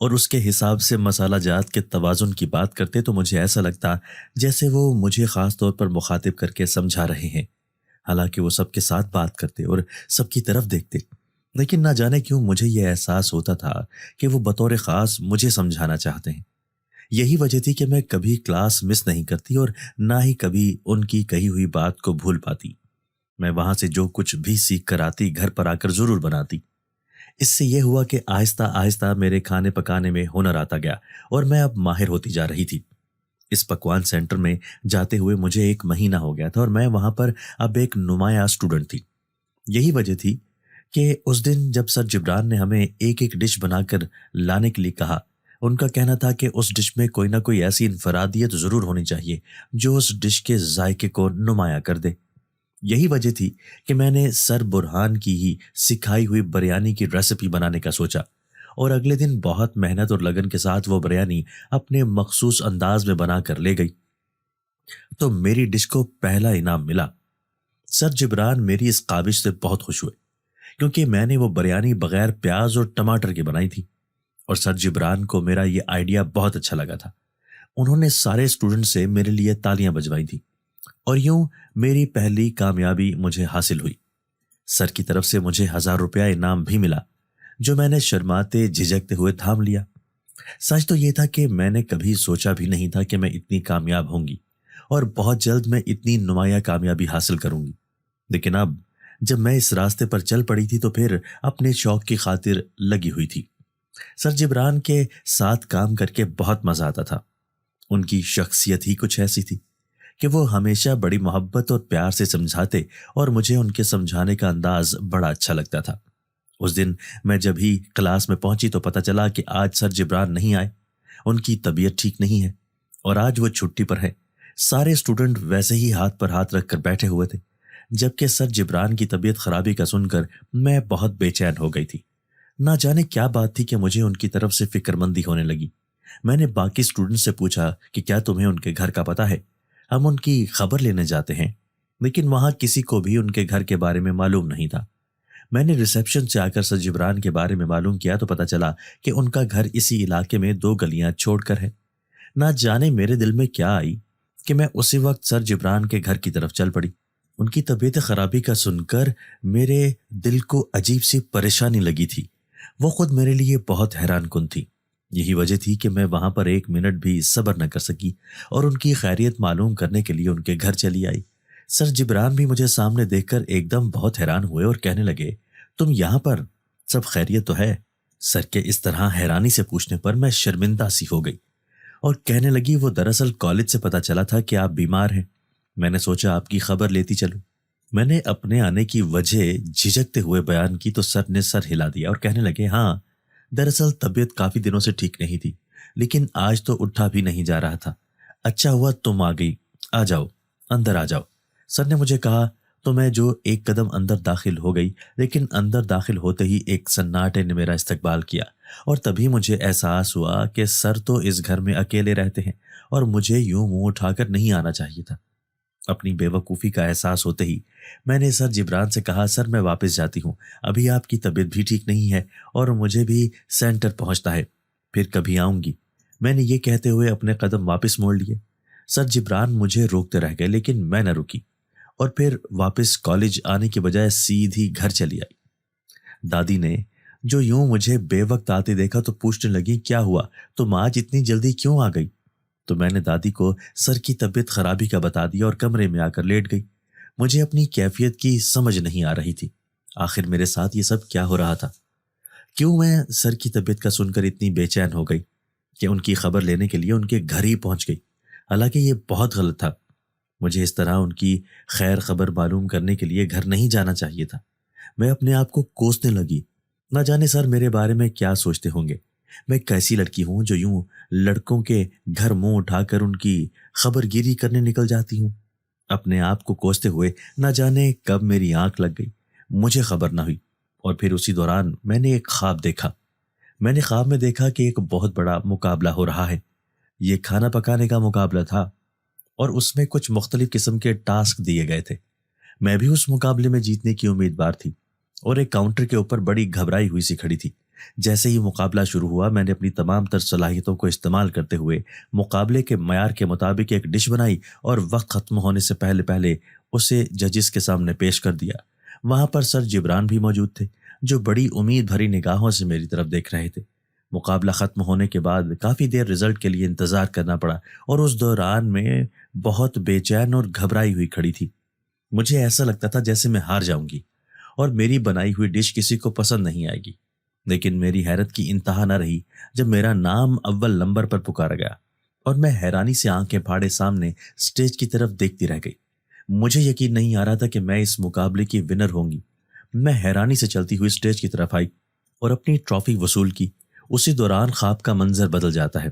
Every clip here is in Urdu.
اور اس کے حساب سے مسالہ جات کے توازن کی بات کرتے تو مجھے ایسا لگتا جیسے وہ مجھے خاص طور پر مخاطب کر کے سمجھا رہے ہیں، حالانکہ وہ سب کے ساتھ بات کرتے اور سب کی طرف دیکھتے، لیکن نہ جانے کیوں مجھے یہ احساس ہوتا تھا کہ وہ بطور خاص مجھے سمجھانا چاہتے ہیں۔ یہی وجہ تھی کہ میں کبھی کلاس مس نہیں کرتی اور نہ ہی کبھی ان کی کہی ہوئی بات کو بھول پاتی۔ میں وہاں سے جو کچھ بھی سیکھ کر آتی گھر پر آ کر ضرور بناتی۔ اس سے یہ ہوا کہ آہستہ آہستہ میرے کھانے پکانے میں ہنر آتا گیا اور میں اب ماہر ہوتی جا رہی تھی۔ اس پکوان سینٹر میں جاتے ہوئے مجھے 1 مہینہ ہو گیا تھا اور میں وہاں پر اب ایک نمایاں اسٹوڈنٹ تھی۔ یہی وجہ تھی کہ اس دن جب سر جبران نے ہمیں ایک ایک ڈش بنا کر لانے کے لیے کہا، ان کا کہنا تھا کہ اس ڈش میں کوئی نہ کوئی ایسی انفرادیت ضرور ہونی چاہیے جو اس ڈش کے ذائقے کو نمایاں کر دے۔ یہی وجہ تھی کہ میں نے سر برہان کی ہی سکھائی ہوئی بریانی کی ریسیپی بنانے کا سوچا، اور اگلے دن بہت محنت اور لگن کے ساتھ وہ بریانی اپنے مخصوص انداز میں بنا کر لے گئی تو میری ڈش کو پہلا انعام ملا۔ سر جبران میری اس کاوش سے بہت خوش ہوئے کیونکہ میں نے وہ بریانی بغیر پیاز اور ٹماٹر کے بنائی تھی، اور سر جبران کو میرا یہ آئیڈیا بہت اچھا لگا تھا۔ انہوں نے سارے اسٹوڈنٹ سے میرے لیے تالیاں بجوائی تھیں، اور یوں میری پہلی کامیابی مجھے حاصل ہوئی۔ سر کی طرف سے مجھے 1000 روپیہ انعام بھی ملا، جو میں نے شرماتے جھجکتے ہوئے تھام لیا۔ سچ تو یہ تھا کہ میں نے کبھی سوچا بھی نہیں تھا کہ میں اتنی کامیاب ہوں گی اور بہت جلد میں اتنی نمایاں کامیابی حاصل کروں گی، لیکن اب جب میں اس راستے پر چل پڑی تھی تو پھر اپنے شوق کی خاطر لگی ہوئی تھی۔ سر جبران کے ساتھ کام کر کے بہت مزہ آتا تھا۔ ان کی شخصیت ہی کچھ ایسی تھی کہ وہ ہمیشہ بڑی محبت اور پیار سے سمجھاتے، اور مجھے ان کے سمجھانے کا انداز بڑا اچھا لگتا تھا۔ اس دن میں جب ہی کلاس میں پہنچی تو پتہ چلا کہ آج سر جبران نہیں آئے، ان کی طبیعت ٹھیک نہیں ہے اور آج وہ چھٹی پر ہے۔ سارے اسٹوڈنٹ ویسے ہی ہاتھ پر ہاتھ رکھ کر بیٹھے ہوئے تھے، جبکہ سر جبران کی طبیعت خرابی کا سن کر میں بہت بے چین ہو گئی تھی۔ نہ جانے کیا بات تھی کہ مجھے ان کی طرف سے فکر مندی ہونے لگی۔ میں نے باقی اسٹوڈنٹ سے پوچھا کہ کیا تمہیں ان کے گھر کا پتہ ہے، ہم ان کی خبر لینے جاتے ہیں، لیکن وہاں کسی کو بھی ان کے گھر کے بارے میں معلوم نہیں تھا۔ میں نے ریسیپشن سے آ کر سر جبران کے بارے میں معلوم کیا تو پتہ چلا کہ ان کا گھر اسی علاقے میں 2 گلیاں چھوڑ کر ہے۔ نہ جانے میرے دل میں کیا آئی کہ میں اسی وقت سر جبران کے گھر کی طرف چل پڑی۔ ان کی طبیعت خرابی کا سن کر میرے دل کو عجیب سی پریشانی لگی تھی۔ وہ خود میرے لیے بہت حیران کن تھی۔ یہی وجہ تھی کہ میں وہاں پر 1 منٹ بھی صبر نہ کر سکی اور ان کی خیریت معلوم کرنے کے لیے ان کے گھر چلی آئی۔ سر جبران بھی مجھے سامنے دیکھ کر ایک دم بہت حیران ہوئے اور کہنے لگے، تم یہاں پر، سب خیریت تو ہے؟ سر کے اس طرح حیرانی سے پوچھنے پر میں شرمندہ سی ہو گئی اور کہنے لگی، وہ دراصل کالج سے پتہ چلا تھا کہ آپ بیمار ہیں، میں نے سوچا آپ کی خبر لیتی چلوں۔ میں نے اپنے آنے کی وجہ جھجکتے ہوئے بیان کی تو سر نے سر ہلا دیا اور کہنے لگے، ہاں دراصل طبیعت کافی دنوں سے ٹھیک نہیں تھی، لیکن آج تو اٹھا بھی نہیں جا رہا تھا۔ اچھا ہوا تم آ گئی، آ جاؤ اندر آ جاؤ۔ سر نے مجھے کہا تو میں جو 1 قدم اندر داخل ہو گئی، لیکن اندر داخل ہوتے ہی ایک سناٹے نے میرا استقبال کیا، اور تبھی مجھے احساس ہوا کہ سر تو اس گھر میں اکیلے رہتے ہیں اور مجھے یوں منہ اٹھا کر نہیں آنا چاہیے تھا۔ اپنی بے وقوفی کا احساس ہوتے ہی میں نے سر جبران سے کہا، سر میں واپس جاتی ہوں، ابھی آپ کی طبیعت بھی ٹھیک نہیں ہے اور مجھے بھی سینٹر پہنچنا ہے، پھر کبھی آؤں گی۔ میں نے یہ کہتے ہوئے اپنے قدم واپس موڑ لیے۔ سر جبران مجھے روکتے رہ گئے لیکن میں نہ رکی اور پھر واپس کالج آنے کی بجائے سیدھی گھر چلی آئی۔ دادی نے جو یوں مجھے بے وقت آتے دیکھا تو پوچھنے لگی، کیا ہوا، تم آج اتنی جلدی کیوں آ گئی؟ تو میں نے دادی کو سر کی طبیعت خرابی کا بتا دیا اور کمرے میں آ کر لیٹ گئی۔ مجھے اپنی کیفیت کی سمجھ نہیں آ رہی تھی، آخر میرے ساتھ یہ سب کیا ہو رہا تھا؟ کیوں میں سر کی طبیعت کا سن کر اتنی بے چین ہو گئی کہ ان کی خبر لینے کے لیے ان کے گھر ہی پہنچ گئی؟ حالانکہ یہ بہت غلط تھا، مجھے اس طرح ان کی خیر خبر معلوم کرنے کے لیے گھر نہیں جانا چاہیے تھا۔ میں اپنے آپ کو کوسنے لگی، نہ جانے سر میرے بارے میں کیا سوچتے ہوں گے، میں کیسی لڑکی ہوں جو یوں لڑکوں کے گھر منہ اٹھا کر ان کی خبر گیری کرنے نکل جاتی ہوں۔ اپنے آپ کو کوستے ہوئے نہ جانے کب میری آنکھ لگ گئی، مجھے خبر نہ ہوئی، اور پھر اسی دوران میں نے ایک خواب دیکھا۔ میں نے خواب میں دیکھا کہ ایک بہت بڑا مقابلہ ہو رہا ہے۔ یہ کھانا پکانے کا مقابلہ تھا اور اس میں کچھ مختلف قسم کے ٹاسک دیے گئے تھے۔ میں بھی اس مقابلے میں جیتنے کی امیدوار تھی اور ایک کاؤنٹر کے اوپر بڑی گھبرائی ہوئی سی کھڑی تھی جیسے ہی مقابلہ شروع ہوا میں نے اپنی تمام تر صلاحیتوں کو استعمال کرتے ہوئے مقابلے کے معیار کے مطابق ایک ڈش بنائی اور وقت ختم ہونے سے پہلے پہلے اسے ججز کے سامنے پیش کر دیا۔ وہاں پر سر جبران بھی موجود تھے، جو بڑی امید بھری نگاہوں سے میری طرف دیکھ رہے تھے۔ مقابلہ ختم ہونے کے بعد کافی دیر رزلٹ کے لیے انتظار کرنا پڑا اور اس دوران میں بہت بے چین اور گھبرائی ہوئی کھڑی تھی۔ مجھے ایسا لگتا تھا جیسے میں ہار جاؤں گی اور میری بنائی ہوئی ڈش کسی کو پسند نہیں آئے گی۔ لیکن میری حیرت کی انتہا نہ رہی جب میرا نام اول نمبر پر پکارا گیا اور میں حیرانی سے آنکھیں پھاڑے سامنے سٹیج کی طرف دیکھتی رہ گئی۔ مجھے یقین نہیں آ رہا تھا کہ میں اس مقابلے کی ونر ہوں گی۔ میں حیرانی سے چلتی ہوئی سٹیج کی طرف آئی اور اپنی ٹرافی وصول کی۔ اسی دوران خواب کا منظر بدل جاتا ہے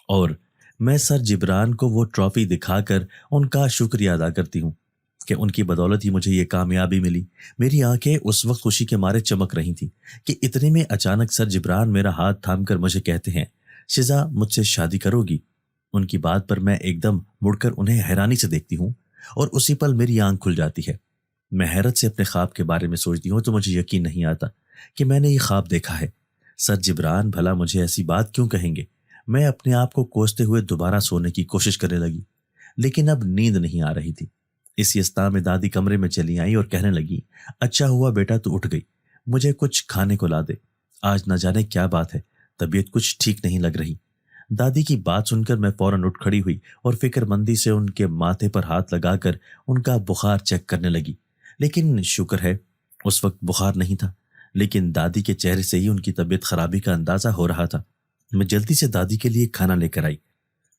اور میں سر جبران کو وہ ٹرافی دکھا کر ان کا شکریہ ادا کرتی ہوں کہ ان کی بدولت ہی مجھے یہ کامیابی ملی۔ میری آنکھیں اس وقت خوشی کے مارے چمک رہی تھیں کہ اتنے میں اچانک سر جبران میرا ہاتھ تھام کر مجھے کہتے ہیں، شزا مجھ سے شادی کرو گی؟ ان کی بات پر میں ایک دم مڑ کر انہیں حیرانی سے دیکھتی ہوں اور اسی پل میری آنکھ کھل جاتی ہے۔ میں حیرت سے اپنے خواب کے بارے میں سوچتی ہوں تو مجھے یقین نہیں آتا کہ میں نے یہ خواب دیکھا ہے۔ سر جبران بھلا مجھے ایسی بات کیوں کہیں گے؟ میں اپنے آپ کو کوستے ہوئے دوبارہ سونے کی کوشش کرنے لگی، لیکن اب نیند نہیں آ رہی تھی۔ اسی استا میں دادی کمرے میں چلی آئی اور کہنے لگی، اچھا ہوا بیٹا تو اٹھ گئی، مجھے کچھ کھانے کو لا دے، آج نہ جانے کیا بات ہے، طبیعت کچھ ٹھیک نہیں لگ رہی۔ دادی کی بات سن کر میں فوراً اٹھ کھڑی ہوئی اور فکر مندی سے ان کے ماتھے پر ہاتھ لگا کر ان کا بخار چیک کرنے لگی۔ لیکن شکر ہے اس وقت بخار نہیں تھا، لیکن دادی کے چہرے سے ہی ان کی طبیعت خرابی کا اندازہ ہو رہا تھا۔ میں جلدی سے دادی کے لیے کھانا لے کر آئی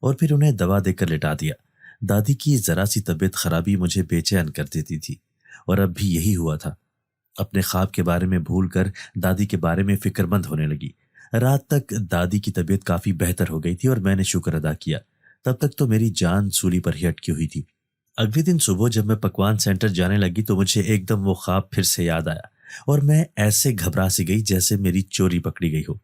اور پھر انہیں دوا دے کر لٹا دیا۔ دادی کی ذرا سی طبیعت خرابی مجھے بے چین کر دیتی تھی اور اب بھی یہی ہوا تھا۔ اپنے خواب کے بارے میں بھول کر دادی کے بارے میں فکر مند ہونے لگی۔ رات تک دادی کی طبیعت کافی بہتر ہو گئی تھی اور میں نے شکر ادا کیا۔ تب تک تو میری جان سولی پر ہی اٹکی ہوئی تھی۔ اگلے دن صبح جب میں پکوان سینٹر جانے لگی تو مجھے ایک دم وہ خواب پھر سے یاد آیا اور میں ایسے گھبرا سی گئی جیسے میری چوری پکڑی گئی ہو۔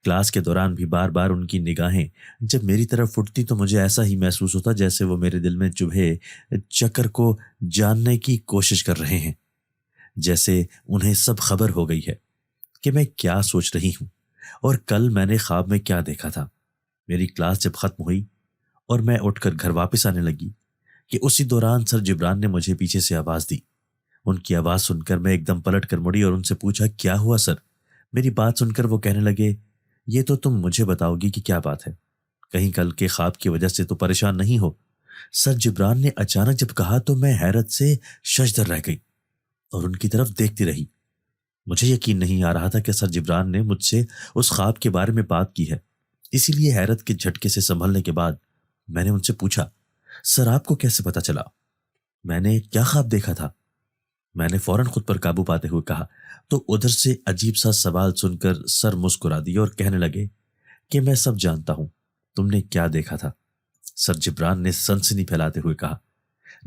کلاس کے دوران بھی بار بار ان کی نگاہیں جب میری طرف اٹھتی تو مجھے ایسا ہی محسوس ہوتا جیسے وہ میرے دل میں چبھے چکر کو جاننے کی کوشش کر رہے ہیں، جیسے انہیں سب خبر ہو گئی ہے کہ میں کیا سوچ رہی ہوں اور کل میں نے خواب میں کیا دیکھا تھا۔ میری کلاس جب ختم ہوئی اور میں اٹھ کر گھر واپس آنے لگی کہ اسی دوران سر جبران نے مجھے پیچھے سے آواز دی۔ ان کی آواز سن کر میں ایک دم پلٹ کر مڑی اور ان سے پوچھا، کیا ہوا سر؟ میری بات سن کر وہ کہنے لگے، یہ تو تم مجھے بتاؤ گی کہ کیا بات ہے، کہیں کل کے خواب کی وجہ سے تو پریشان نہیں ہو؟ سر جبران نے اچانک جب کہا تو میں حیرت سے ششدر رہ گئی اور ان کی طرف دیکھتی رہی۔ مجھے یقین نہیں آ رہا تھا کہ سر جبران نے مجھ سے اس خواب کے بارے میں بات کی ہے۔ اسی لیے حیرت کے جھٹکے سے سنبھلنے کے بعد میں نے ان سے پوچھا، سر آپ کو کیسے پتا چلا؟ میں نے کیا خواب دیکھا تھا؟ میں نے فوراً خود پر قابو پاتے ہوئے کہا تو ادھر سے عجیب سا سوال سن کر سر مسکرا دیا اور کہنے لگے کہ میں سب جانتا ہوں، تم نے کیا دیکھا تھا؟ سر جبران نے سنسنی پھیلاتے ہوئے کہا،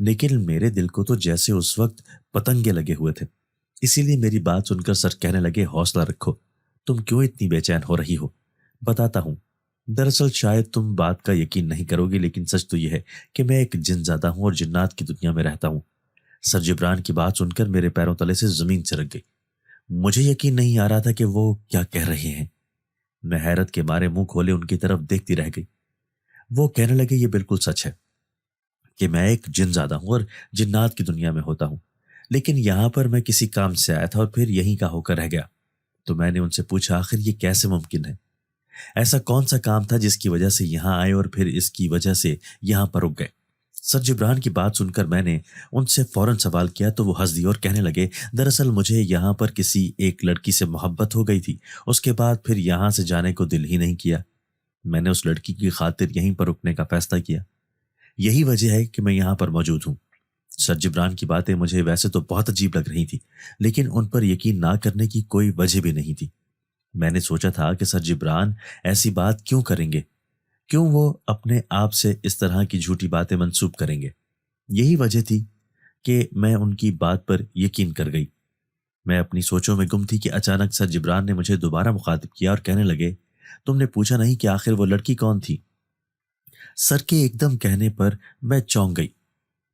لیکن میرے دل کو تو جیسے اس وقت پتنگے لگے ہوئے تھے، اسی لیے میری بات سن کر سر کہنے لگے، حوصلہ رکھو، تم کیوں اتنی بے چین ہو رہی ہو؟ بتاتا ہوں۔ دراصل شاید تم بات کا یقین نہیں کرو گی، لیکن سچ تو یہ ہے کہ میں ایک جن زادہ ہوں اور جنات کی دنیا میں رہتا ہوں۔ سر جبران کی بات سن کر میرے پیروں تلے سے زمین سرک گئی۔ مجھے یقین نہیں آ رہا تھا کہ وہ کیا کہہ رہے ہیں۔ میں حیرت کے مارے منہ کھولے ان کی طرف دیکھتی رہ گئی۔ وہ کہنے لگے، یہ بالکل سچ ہے کہ میں ایک جن زادہ ہوں اور جنات کی دنیا میں ہوتا ہوں، لیکن یہاں پر میں کسی کام سے آیا تھا اور پھر یہیں کا ہو کر رہ گیا۔ تو میں نے ان سے پوچھا، آخر یہ کیسے ممکن ہے؟ ایسا کون سا کام تھا جس کی وجہ سے یہاں آئے اور پھر اس کی وجہ سے یہاں پر رک گئے؟ سر جبران کی بات سن کر میں نے ان سے فوراً سوال کیا تو وہ ہنس دی اور کہنے لگے، دراصل مجھے یہاں پر کسی ایک لڑکی سے محبت ہو گئی تھی، اس کے بعد پھر یہاں سے جانے کو دل ہی نہیں کیا۔ میں نے اس لڑکی کی خاطر یہیں پر رکنے کا فیصلہ کیا، یہی وجہ ہے کہ میں یہاں پر موجود ہوں۔ سر جبران کی باتیں مجھے ویسے تو بہت عجیب لگ رہی تھی، لیکن ان پر یقین نہ کرنے کی کوئی وجہ بھی نہیں تھی۔ میں نے سوچا تھا کہ سر جبران ایسی بات کیوں کریں گے، کیوں وہ اپنے آپ سے اس طرح کی جھوٹی باتیں منسوب کریں گے؟ یہی وجہ تھی کہ میں ان کی بات پر یقین کر گئی۔ میں اپنی سوچوں میں گم تھی کہ اچانک سر جبران نے مجھے دوبارہ مخاطب کیا اور کہنے لگے، تم نے پوچھا نہیں کہ آخر وہ لڑکی کون تھی؟ سر کے ایک دم کہنے پر میں چونک گئی۔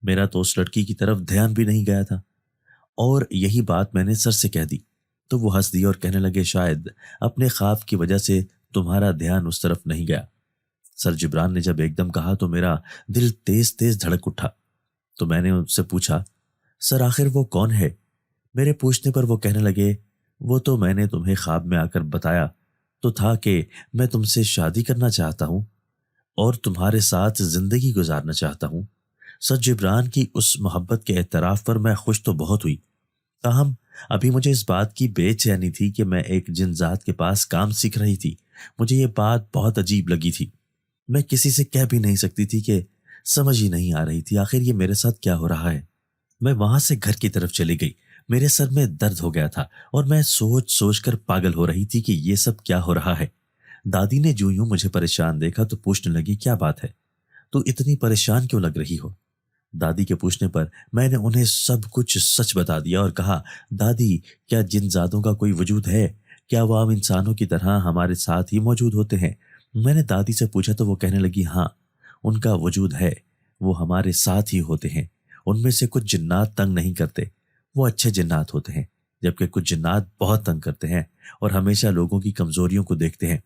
میرا تو اس لڑکی کی طرف دھیان بھی نہیں گیا تھا اور یہی بات میں نے سر سے کہہ دی تو وہ ہنس دیے اور کہنے لگے شاید اپنے خواب کی وجہ سے تمہارا دھیان اس طرف نہیں گیا۔ سر جبران نے جب ایک دم کہا تو میرا دل تیز تیز دھڑک اٹھا۔ تو میں نے ان سے پوچھا سر آخر وہ کون ہے؟ میرے پوچھنے پر وہ کہنے لگے وہ تو میں نے تمہیں خواب میں آ کر بتایا تو تھا کہ میں تم سے شادی کرنا چاہتا ہوں اور تمہارے ساتھ زندگی گزارنا چاہتا ہوں۔ سر جبران کی اس محبت کے اعتراف پر میں خوش تو بہت ہوئی، تاہم ابھی مجھے اس بات کی بے چینی تھی کہ میں ایک جن ذات کے پاس کام سیکھ رہی تھی۔ مجھے یہ بات بہت عجیب لگی تھی، میں کسی سے کہہ بھی نہیں سکتی تھی کہ سمجھ ہی نہیں آ رہی تھی آخر یہ میرے ساتھ کیا ہو رہا ہے۔ میں وہاں سے گھر کی طرف چلی گئی، میرے سر میں درد ہو گیا تھا اور میں سوچ سوچ کر پاگل ہو رہی تھی کہ یہ سب کیا ہو رہا ہے۔ دادی نے جو یوں مجھے پریشان دیکھا تو پوچھنے لگی کیا بات ہے، تو اتنی پریشان کیوں لگ رہی ہو؟ دادی کے پوچھنے پر میں نے انہیں سب کچھ سچ بتا دیا اور کہا دادی کیا جن ذاتوں کا کوئی وجود ہے؟ کیا وہ عام انسانوں کی طرح ہمارے ساتھ ہی موجود ہوتے ہیں؟ میں نے دادی سے پوچھا تو وہ کہنے لگی ہاں ان کا وجود ہے، وہ ہمارے ساتھ ہی ہوتے ہیں۔ ان میں سے کچھ جنات تنگ نہیں کرتے، وہ اچھے جنات ہوتے ہیں، جبکہ کچھ جنات بہت تنگ کرتے ہیں اور ہمیشہ لوگوں کی کمزوریوں کو دیکھتے ہیں۔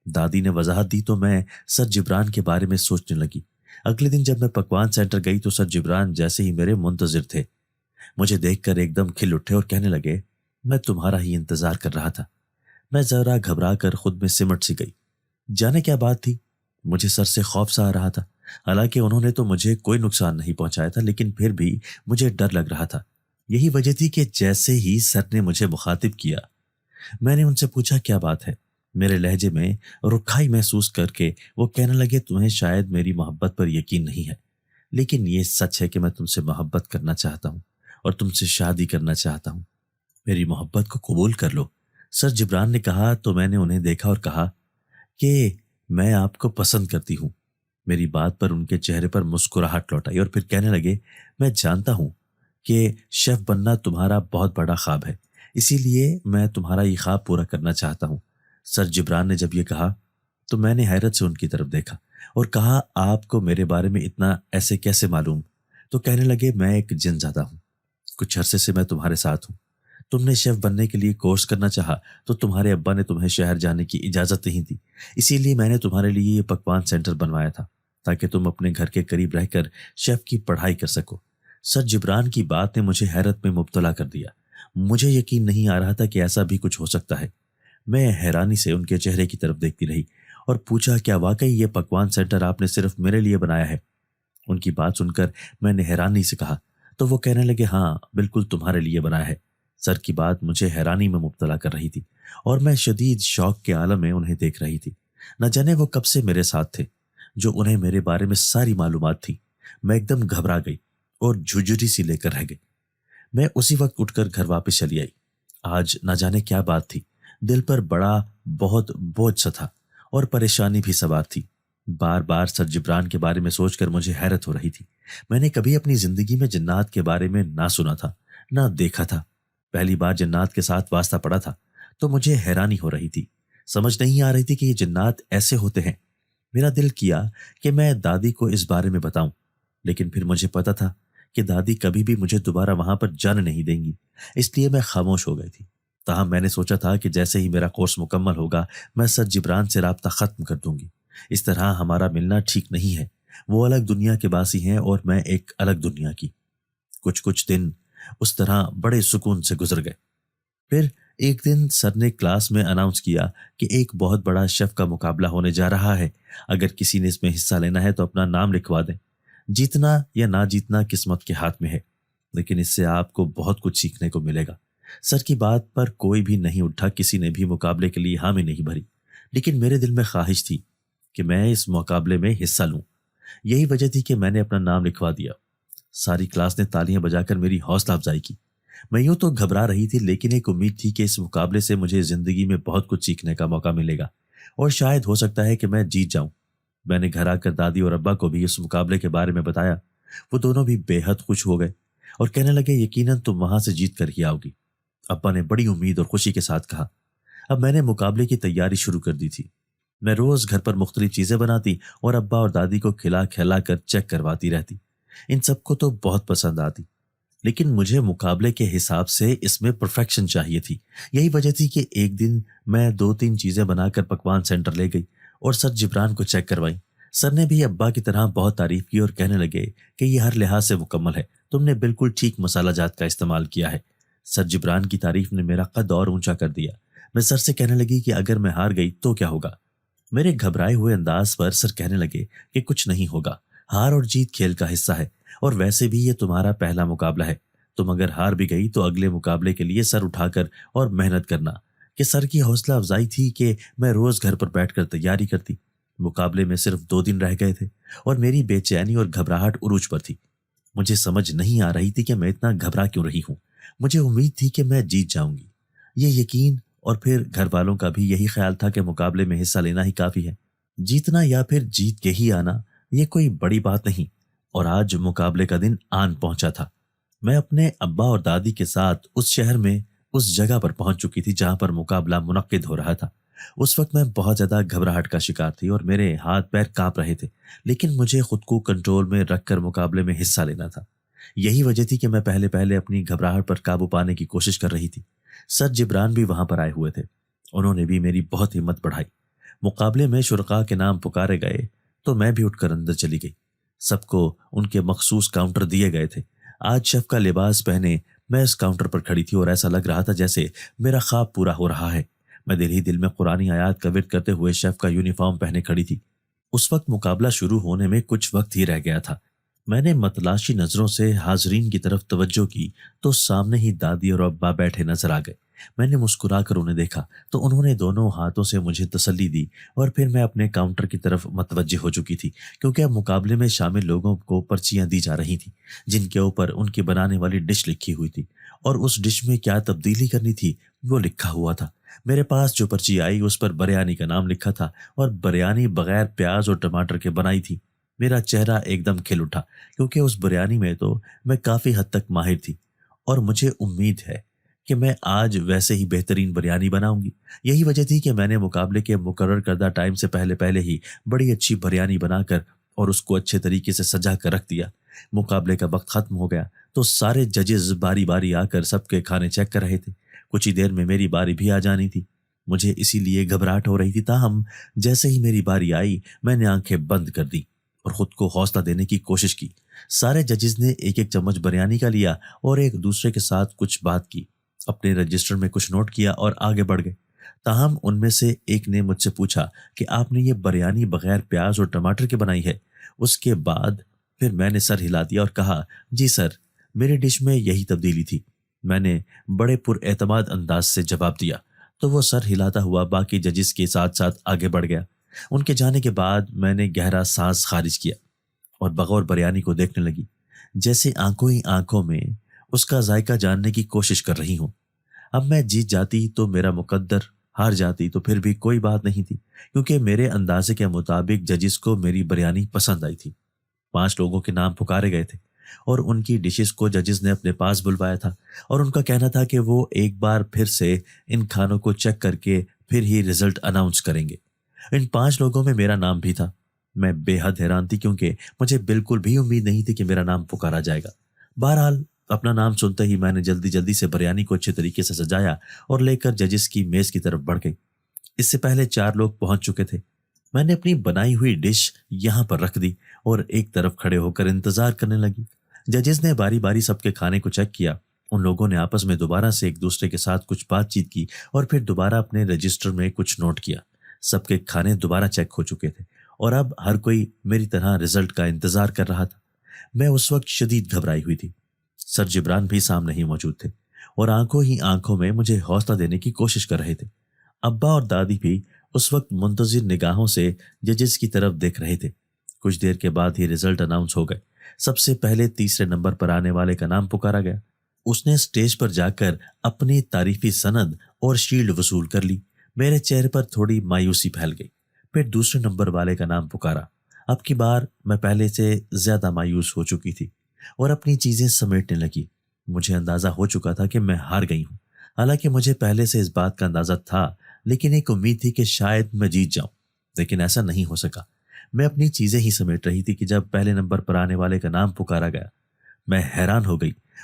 دادی نے وضاحت دی تو میں سر جبران کے بارے میں سوچنے لگی۔ اگلے دن جب میں پکوان سینٹر گئی تو سر جبران جیسے ہی میرے منتظر تھے، مجھے دیکھ کر ایک دم کھل اٹھے اور کہنے لگے میں تمہارا ہی انتظار کر رہا تھا۔ میں ذرا گھبرا کر خود میں سمٹ سی گئی، جانے کیا بات تھی، مجھے سر سے خوف سا آ رہا تھا۔ حالانکہ انہوں نے تو مجھے کوئی نقصان نہیں پہنچایا تھا لیکن پھر بھی مجھے ڈر لگ رہا تھا۔ یہی وجہ تھی کہ جیسے ہی سر نے مجھے مخاطب کیا میں نے ان سے پوچھا کیا بات ہے۔ میرے لہجے میں رکھائی محسوس کر کے وہ کہنے لگے تمہیں شاید میری محبت پر یقین نہیں ہے، لیکن یہ سچ ہے کہ میں تم سے محبت کرنا چاہتا ہوں اور تم سے شادی کرنا چاہتا ہوں، میری محبت کو قبول کر لو۔ سر جبران نے کہا تو میں نے انہیں دیکھا اور کہا کہ میں آپ کو پسند کرتی ہوں۔ میری بات پر ان کے چہرے پر مسکراہٹ لوٹ آئی اور پھر کہنے لگے میں جانتا ہوں کہ شیف بننا تمہارا بہت بڑا خواب ہے، اسی لیے میں تمہارا یہ خواب پورا کرنا چاہتا ہوں۔ سر جبران نے جب یہ کہا تو میں نے حیرت سے ان کی طرف دیکھا اور کہا آپ کو میرے بارے میں اتنا ایسے کیسے معلوم؟ تو کہنے لگے میں ایک جن زدہ ہوں، کچھ عرصے سے میں تمہارے ساتھ ہوں۔ تم نے شیف بننے کے لیے کورس کرنا چاہا تو تمہارے ابا نے تمہیں شہر جانے کی اجازت نہیں دی، اسی لیے میں نے تمہارے لیے یہ پکوان سینٹر بنوایا تھا تاکہ تم اپنے گھر کے قریب رہ کر شیف کی پڑھائی کر سکو۔ سر جبران کی بات نے مجھے حیرت میں مبتلا کر دیا، مجھے یقین نہیں آ رہا تھا کہ ایسا بھی کچھ ہو سکتا ہے۔ میں حیرانی سے ان کے چہرے کی طرف دیکھتی رہی اور پوچھا کیا واقعی یہ پکوان سینٹر آپ نے صرف میرے لیے بنایا ہے؟ ان کی بات سن کر میں نے حیرانی سے کہا تو وہ کہنے لگے ہاں بالکل تمہارے لیے بنایا ہے۔ سر کی بات مجھے حیرانی میں مبتلا کر رہی تھی اور میں شدید شوق کے عالم میں انہیں دیکھ رہی تھی۔ نہ جانے وہ کب سے میرے ساتھ تھے جو انہیں میرے بارے میں ساری معلومات تھی۔ میں ایک دم گھبرا گئی اور جھجری سی لے کر رہ گئی۔ میں اسی وقت اٹھ کر گھر واپس چلی آئی۔ آج نہ جانے کیا بات تھی، دل پر بڑا بہت بوجھ سا تھا اور پریشانی بھی سوار تھی۔ بار بار سر جبران کے بارے میں سوچ کر مجھے حیرت ہو رہی تھی۔ میں نے کبھی اپنی زندگی میں جنات کے بارے میں نہ سنا تھا نہ دیکھا تھا، پہلی بار جنات کے ساتھ واسطہ پڑا تھا تو مجھے حیرانی ہو رہی تھی، سمجھ نہیں آ رہی تھی کہ یہ جنات ایسے ہوتے ہیں۔ میرا دل کیا کہ میں دادی کو اس بارے میں بتاؤں، لیکن پھر مجھے پتا تھا کہ دادی کبھی بھی مجھے دوبارہ وہاں پر جانے نہیں دیں گی، اس لیے میں خاموش ہو گئی تھی۔ تاہم میں نے سوچا تھا کہ جیسے ہی میرا کورس مکمل ہوگا میں سر جبران سے رابطہ ختم کر دوں گی، اس طرح ہمارا ملنا ٹھیک نہیں ہے، وہ الگ دنیا کے باسی ہیں اور میں ایک الگ دنیا کی۔ کچھ دن اس طرح بڑے سکون سے گزر گئے۔ پھر ایک دن سر نے کلاس میں اناؤنس کیا کہ ایک بہت بڑا شیف کا مقابلہ ہونے جا رہا ہے، اگر کسی نے اس میں حصہ لینا ہے تو اپنا نام لکھوا دیں، جیتنا یا نہ جیتنا قسمت کے ہاتھ میں ہے، لیکن اس سے آپ کو بہت کچھ سیکھنے کو ملے گا۔ سر کی بات پر کوئی بھی نہیں اٹھا، کسی نے بھی مقابلے کے لیے حامی نہیں بھری، لیکن میرے دل میں خواہش تھی کہ میں اس مقابلے میں حصہ لوں۔ یہی وجہ تھی کہ میں نے اپنا نام لکھوا دیا۔ ساری کلاس نے تالیاں بجا کر میری حوصلہ افزائی کی۔ میں یوں تو گھبرا رہی تھی لیکن ایک امید تھی کہ اس مقابلے سے مجھے زندگی میں بہت کچھ سیکھنے کا موقع ملے گا اور شاید ہو سکتا ہے کہ میں جیت جاؤں۔ میں نے گھر آ کر دادی اور ابا کو بھی اس مقابلے کے بارے میں بتایا۔ وہ دونوں بھی بے حد خوش ہو گئے اور کہنے لگے یقیناً تم وہاں سے جیت کر ہی آؤ گی۔ ابا نے بڑی امید اور خوشی کے ساتھ کہا۔ اب میں نے مقابلے کی تیاری شروع کر دی تھی۔ میں روز گھر پر مختلف چیزیں بناتی اور ابا اور دادی کو کھلا کھلا کر چیک کرواتی رہتی۔ ان سب کو تو بہت پسند آتی۔ لیکن مجھے مقابلے کے حساب سے اس میں پرفیکشن چاہیے تھی۔ یہی وجہ تھی کہ ایک دن میں 2-3 چیزیں بنا کر پکوان سینٹر لے گئی اور سر جبران کو چیک کروائی۔ سر نے بھی ابا کی طرح بہت تعریف کی اور کہنے لگے کہ یہ ہر لحاظ سے مکمل ہے، تم نے بالکل ٹھیک مسالہ جات کا استعمال کیا ہے۔ سر جبران کی تعریف نے میرا قد اور اونچا کر دیا۔ میں سر سے کہنے لگی کہ اگر میں ہار گئی تو کیا ہوگا؟ میرے گھبرائے ہوئے انداز پر سر کہنے لگے کہ کچھ نہیں ہوگا، ہار اور جیت کھیل کا حصہ ہے، اور ویسے بھی یہ تمہارا پہلا مقابلہ ہے۔ تم اگر ہار بھی گئی تو اگلے مقابلے کے لیے سر اٹھا کر اور محنت کرنا۔ کہ سر کی حوصلہ افزائی تھی کہ میں روز گھر پر بیٹھ کر تیاری کرتی۔ مقابلے میں صرف 2 دن رہ گئے تھے اور میری بے چینی اور گھبراہٹ عروج پر تھی۔ مجھے سمجھ نہیں آ رہی تھی کہ میں اتنا گھبرا کیوں رہی ہوں۔ مجھے امید تھی کہ میں جیت جاؤں گی، یہ یقین، اور پھر گھر والوں کا بھی یہی خیال تھا کہ مقابلے میں حصہ لینا ہی کافی ہے، جیتنا یا پھر جیت کے ہی آنا یہ کوئی بڑی بات نہیں۔ اور آج مقابلے کا دن آن پہنچا تھا۔ میں اپنے ابا اور دادی کے ساتھ اس شہر میں اس جگہ پر پہنچ چکی تھی جہاں پر مقابلہ منعقد ہو رہا تھا۔ اس وقت میں بہت زیادہ گھبراہٹ کا شکار تھی اور میرے ہاتھ پیر کانپ رہے تھے، لیکن مجھے خود کو کنٹرول میں رکھ کر مقابلے میں حصہ لینا تھا۔ یہی وجہ تھی کہ میں پہلے پہلے اپنی گھبراہٹ پر قابو پانے کی کوشش کر رہی تھی۔ سر جبران بھی وہاں پر آئے ہوئے تھے، انہوں نے بھی میری بہت ہمت بڑھائی۔ مقابلے میں شرکاء کے نام پکارے گئے تو میں بھی اٹھ کر اندر چلی گئی۔ سب کو ان کے مخصوص کاؤنٹر دیے گئے تھے۔ آج شیف کا لباس پہنے میں اس کاؤنٹر پر کھڑی تھی اور ایسا لگ رہا تھا جیسے میرا خواب پورا ہو رہا ہے۔ میں دل ہی دل میں قرآنی آیات کا ورد کرتے ہوئے شیف کا یونیفارم پہنے کھڑی تھی۔ اس وقت مقابلہ شروع ہونے میں کچھ وقت ہی رہ گیا تھا۔ میں نے متلاشی نظروں سے حاضرین کی طرف توجہ کی تو سامنے ہی دادی اور ابا بیٹھے نظر آ گئے۔ میں نے مسکرا کر انہیں دیکھا تو انہوں نے دونوں ہاتھوں سے مجھے تسلی دی، اور پھر میں اپنے کاؤنٹر کی طرف متوجہ ہو چکی تھی، کیونکہ اب مقابلے میں شامل لوگوں کو پرچیاں دی جا رہی تھیں جن کے اوپر ان کی بنانے والی ڈش لکھی ہوئی تھی، اور اس ڈش میں کیا تبدیلی کرنی تھی وہ لکھا ہوا تھا۔ میرے پاس جو پرچی آئی اس پر بریانی کا نام لکھا تھا، اور بریانی بغیر پیاز اور ٹماٹر کے بنائی تھی۔ میرا چہرہ ایک دم کھل اٹھا، کیونکہ اس بریانی میں تو میں کافی حد تک ماہر تھی، اور مجھے امید ہے کہ میں آج ویسے ہی بہترین بریانی بناؤں گی۔ یہی وجہ تھی کہ میں نے مقابلے کے مقرر کردہ ٹائم سے پہلے ہی بڑی اچھی بریانی بنا کر اور اس کو اچھے طریقے سے سجا کر رکھ دیا۔ مقابلے کا وقت ختم ہو گیا تو سارے ججز باری باری آ کر سب کے کھانے چیک کر رہے تھے۔ کچھ ہی دیر میں میری باری بھی آ جانی تھی۔ مجھے اسی لیے گھبراہٹ ہو رہی تھی، تاہم جیسے ہی میری باری آئی میں نے آنکھیں بند کر دی اور خود کو حوصلہ دینے کی کوشش کی۔ سارے ججز نے ایک ایک چمچ بریانی کا لیا اور ایک دوسرے کے ساتھ کچھ بات کی، اپنے رجسٹر میں کچھ نوٹ کیا اور آگے بڑھ گئے۔ تاہم ان میں سے ایک نے مجھ سے پوچھا کہ آپ نے یہ بریانی بغیر پیاز اور ٹماٹر کے بنائی ہے؟ اس کے بعد پھر میں نے سر ہلا دیا اور کہا، جی سر، میری ڈش میں یہی تبدیلی تھی۔ میں نے بڑے پر اعتماد انداز سے جواب دیا تو وہ سر ہلاتا ہوا باقی ججز کے ساتھ ساتھ آگے بڑھ گیا۔ ان کے جانے کے بعد میں نے گہرا سانس خارج کیا اور بغور بریانی کو دیکھنے لگی، جیسے آنکھوں ہی آنکھوں میں اس کا ذائقہ جاننے کی کوشش کر رہی ہوں۔ اب میں جیت جاتی تو میرا مقدر، ہار جاتی تو پھر بھی کوئی بات نہیں تھی، کیونکہ میرے اندازے کے مطابق ججز کو میری بریانی پسند آئی تھی۔ 5 لوگوں کے نام پکارے گئے تھے اور ان کی ڈشز کو ججز نے اپنے پاس بلوایا تھا، اور ان کا کہنا تھا کہ وہ ایک بار پھر سے ان کھانوں کو چیک کر کے پھر ہی رزلٹ اناؤنس کریں گے۔ ان 5 لوگوں میں میرا نام بھی تھا۔ میں بے حد حیران تھی، کیونکہ مجھے بالکل بھی امید نہیں تھی کہ میرا نام پکارا جائے گا۔ بہرحال اپنا نام سنتے ہی میں نے جلدی سے بریانی کو اچھے طریقے سے سجایا اور لے کر ججز کی میز کی طرف بڑھ گئی۔ اس سے پہلے 4 لوگ پہنچ چکے تھے۔ میں نے اپنی بنائی ہوئی ڈش یہاں پر رکھ دی اور ایک طرف کھڑے ہو کر انتظار کرنے لگی۔ ججز نے باری باری سب کے کھانے کو چیک کیا۔ ان لوگوں نے آپس میں دوبارہ سے ایک دوسرے کے ساتھ کچھ بات چیت کی اور پھر دوبارہ اپنے رجسٹر میں کچھ نوٹ کیا۔ سب کے کھانے دوبارہ چیک ہو چکے تھے اور اب ہر کوئی میری طرح رزلٹ کا انتظار کر رہا تھا۔ میں اس وقت شدید گھبرائی ہوئی تھی۔ سر جبران بھی سامنے ہی موجود تھے اور آنکھوں ہی آنکھوں میں مجھے حوصلہ دینے کی کوشش کر رہے تھے۔ ابا اور دادی بھی اس وقت منتظر نگاہوں سے ججز کی طرف دیکھ رہے تھے۔ کچھ دیر کے بعد ہی رزلٹ اناؤنس ہو گئے۔ سب سے پہلے تیسرے نمبر پر آنے والے کا نام پکارا گیا۔ اس نے اسٹیج پر جا کر اپنی تعریفی سند اور شیلڈ وصول کر لی۔ میرے چہرے پر تھوڑی مایوسی پھیل گئی۔ پھر دوسرے نمبر والے کا نام پکارا۔ اب کی بار میں پہلے سے زیادہ مایوس ہو چکی تھی اور اپنی چیزیں سمیٹنے لگی۔ مجھے اندازہ ہو چکا تھا کہ میں ہار گئی ہوں، حالانکہ مجھے پہلے سے اس بات کا اندازہ تھا، لیکن ایک امید تھی کہ شاید میں جیت جاؤں، لیکن ایسا نہیں ہو سکا۔ میں اپنی چیزیں ہی سمیٹ رہی تھی کہ جب پہلے نمبر پر آنے والے کا نام پکارا گیا۔ میں حیران ہو گئی